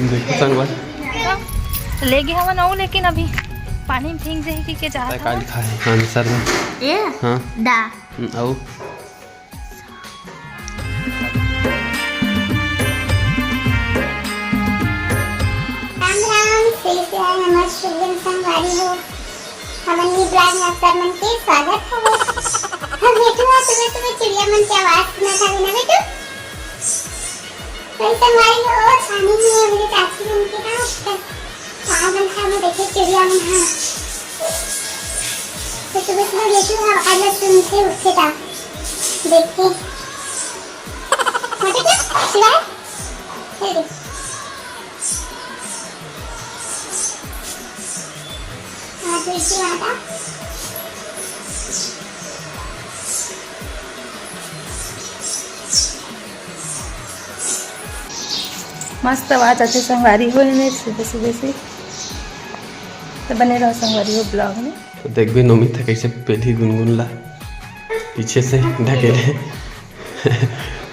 देखो संगवारी लेगी हवा ना, लेकिन अभी पानी में फेंक जाएगी के जा का लिखा है आंसर में? ए हाँ दा आओ संगवारी हो हमनी ब्लॉग में सब मन के स्वागत है। हम बेटू तुम्हें चिड़िया मन की आवाज सुना था ना बेटू। कई संगवारी हो छानी में मेरे चाची मन के ना पागल था मैं देखे चिड़िया मन। हाँ तो सुबह बेटू हम आज सुनते उठे था देखते मत क्या शिवाय हे मस्त आवाज आते संगवारी हो सुबह सुबह से। तो बने रहो संगवारी हो ब्लॉग में। तो देख भी नोमी था कैसे पहली गुनगुन ला पीछे से ढकेले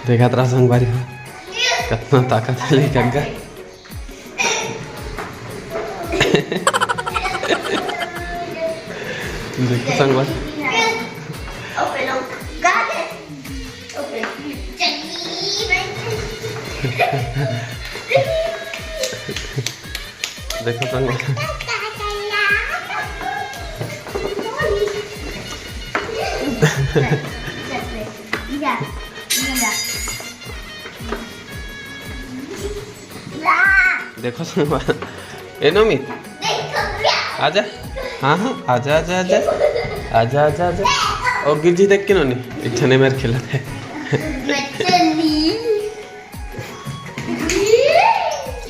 देखा तेरा संगवारी हो कितना ताकत है ले गंगा। देखो संगवारी देखो संगवारी देखो संगवारी ए नोमी आजा। हाँ हाँ आजा आजा आजा आजा आजा आजा और गिरजी देख के नोनी इतने मेरे खेला थे।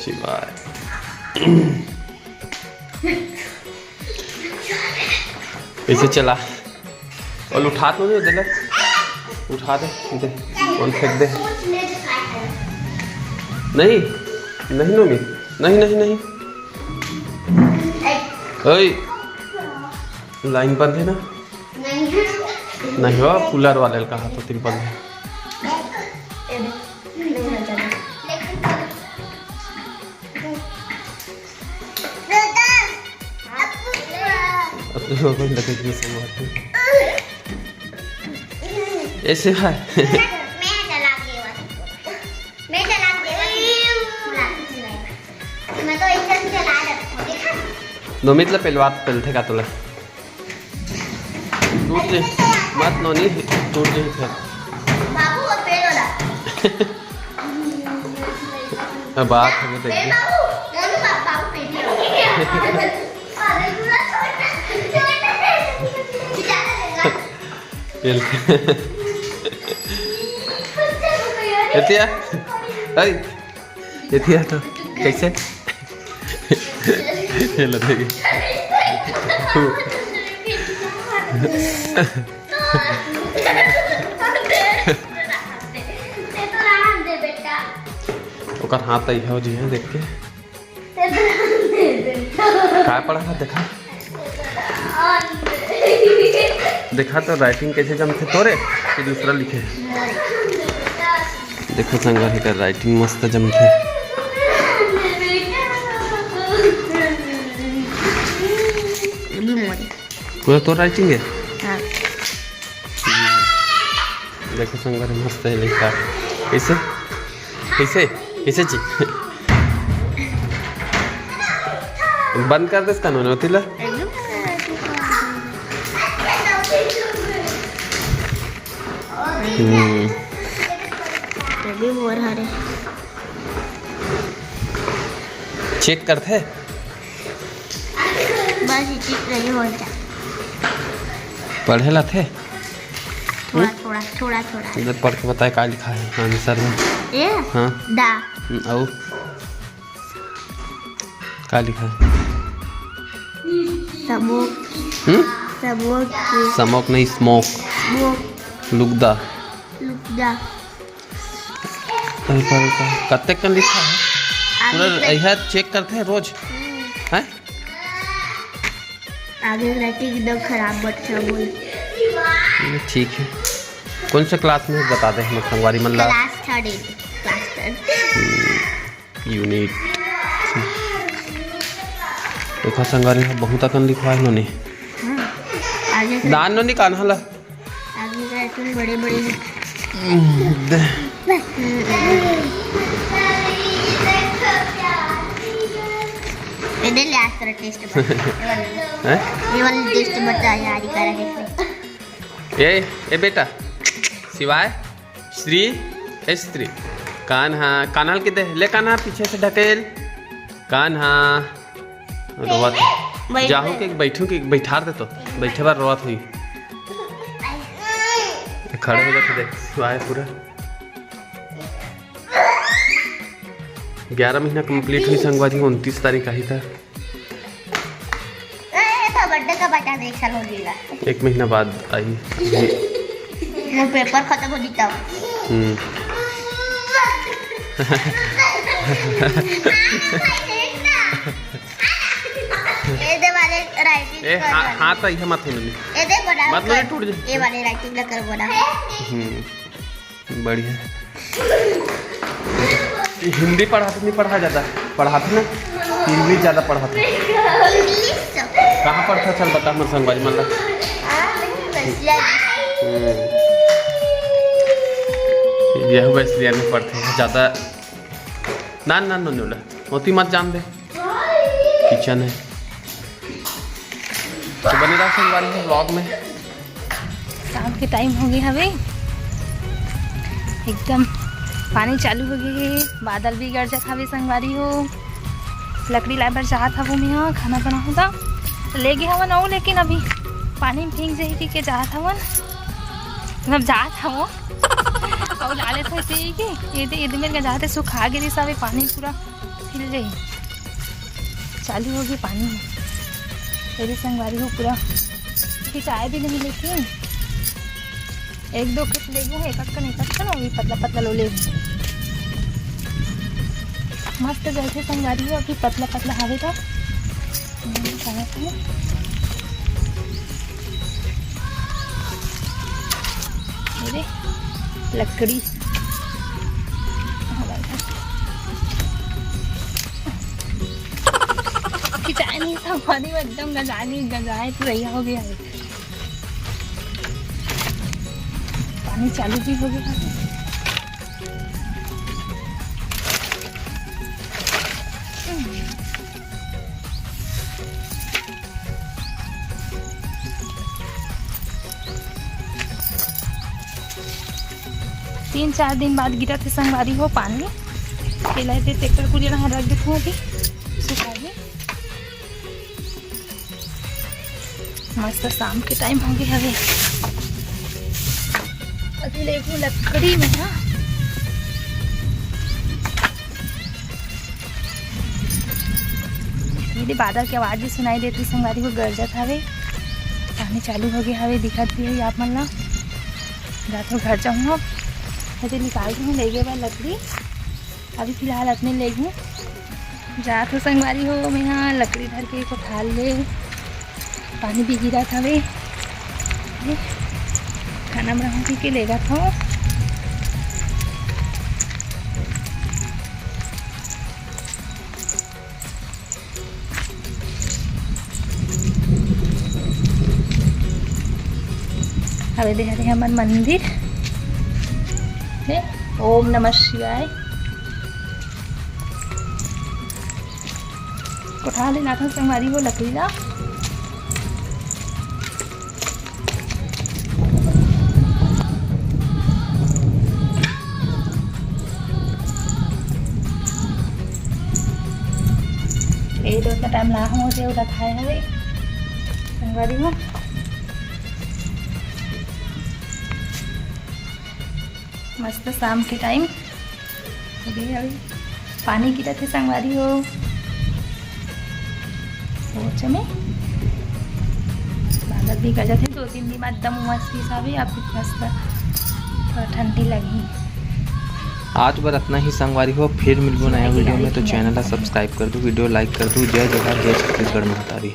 शिवाय ऐसे चला और उठा तो नहीं दे उठा दे और फेंक दे। नहीं नहीं नोमी नहीं नहीं नहीं ओए लाइन बंद है ना? नहीं हो कूलर वाले का हाथ तो बंद है। ऐसे है नोमितला पेलवात पेलथे का तुला टूट जे मत नोनी टूट जे फिर बाबू पेलो ला अब बात है देख ए बाबू बाबू पेटी अरे पूरा पेल एतिया अरे एतिया तो कैसे खेल देगी ओकर हाथ आई हो जी है देख के क्या पढ़ा है देखा देखा तो राइटिंग कैसे जमते तोरे कि दूसरा लिखे। देखो संगवारी का राइटिंग मस्त जमते। पूरा तो राइटिंग है। हाँ। देखो संगवारी मस्त है लिखा कैसे कैसे कैसे जी बंद कर दे इसका नोने होतीला चेक करते बस चेक नहीं हो जा पढ़े ला थे थोड़ा थोड़ा थोड़ा थोड़ा इधर पढ़ के बताए क्या लिखा है आंसर में? ए हाँ दा और क्या लिखा है? सबोक सबोक स्मोक नहीं स्मोक लुगदा लुगदा कत्ते कन लिखा है पूरा यह चेक करते हैं रोज हैं। आगे राइटिंग एकदम खराब बच्चा बोल ठीक है। कौन से क्लास में बता दे हम संगवारी मल्ला क्लास 3 क्लास 3 यूनिट देखो संगवारी बहुत अकन लिखवाए नो नहीं आगे से दान नो नहीं कान्हा ला आगे का इतने बड़े बड़े इधर ले आज तेरा टेस्ट बता हैं ये वाला टेस्ट बता यार ही करा है ए बेटा शिवाय श्री ए श्री कान्हा कान्हा के दे ले कान्हा पीछे से ढकेल कान्हा रोवत जाहू के बैठू के बैठार दे तो बैठे बार रोवत हुई खड़े हो जाते देख शिवाय पूरा 11 महीना कंप्लीट हुई संगवारी 29 तारीख आई था बर्थडे का बता दे 1 साल हो गया 1 महीना बाद आई वो पेपर खत्म हो गया ये दे वाले राइटिंग ए हाथ आई है मत होने ये दे बड़ा मत नहीं टूट जाए ये वाले राइटिंग कर बड़ा बढ़िया हिंदी पढ़ाते नहीं पढ़ा जाता पढ़ाते ना इंग्लिश ज़्यादा पढ़ाते कहाँ पढ़ता चल बता मैं संगवारी मतलब यह वैसे में पढ़ते हैं ज़्यादा ना ना ना नोला मोती मत जान दे किचन है तो बने रहा संगवारी में व्लॉग में शाम के टाइम हो गया हमें एकदम पानी चालू हो गई बादल भी गरजत हवे संगवारी हो लकड़ी लाए बर चाहत हवो मैं यहाँ खाना बना होगा तो ले गए हवन और लेकिन अभी पानी में भींग जाए के चाहत हवन मतलब जात हवो और डाले थे ऐसे कि ये में जाते सुखा गिरी सब पानी पूरा हिल जाए चालू हो गई पानी में तेरी संगवारी हो पूरा खिंचाए भी नहीं लेकिन 1-2 कट ले गए एक अभी पतला पतला लो ले मस्त जैसे संगवारी हो अभी पतला पतला हवे था मेरे लकड़ी खिंचाए नहीं संगवारी में एकदम गजाए तो रही हो गया है पानी चालू भी हो गया 3-4 दिन बाद गिरा थे संगवारी हो पानी खिलाए थे ट्रैक्टर को यहाँ रख देते अभी सुखाइए मस्त शाम के टाइम हो गया हवे अभी देखो लकड़ी में ना मेरी बादल की आवाज़ भी सुनाई देती संगवारी को गरजत हवे पानी चालू हो गया हवे दिखत भी है आप मन ला रात को घर जाऊँगा ऐसे निकाल के ले गए भाई लकड़ी अभी फिलहाल अपने ले गई जात हो संगवारी हो मैं यहाँ लकड़ी धर के को ठाल ले पानी भी गिरा था वे खाना बना के लेगा था अबे दे रहे हमारे मंदिर ओम नमः शिवाय उठा लेना था संगवारी वो लकड़ी ला रोज का टाइम ला हो से उठा खाए है संगवारी हो मस्त शाम के टाइम हो गई अभी पानी गिरा थे संगवारी हो में बादल भी गरजा थे 2-3 दिन बाद दम मस्ती सा भी आप मस्त थोड़ा ठंडी लगी आज बार इतना ही संगवारी हो फिर मिलबो नया वीडियो में तो चैनल सब्सक्राइब कर दो वीडियो लाइक कर दो जय जगह जय छत्तीसगढ़ महतारी।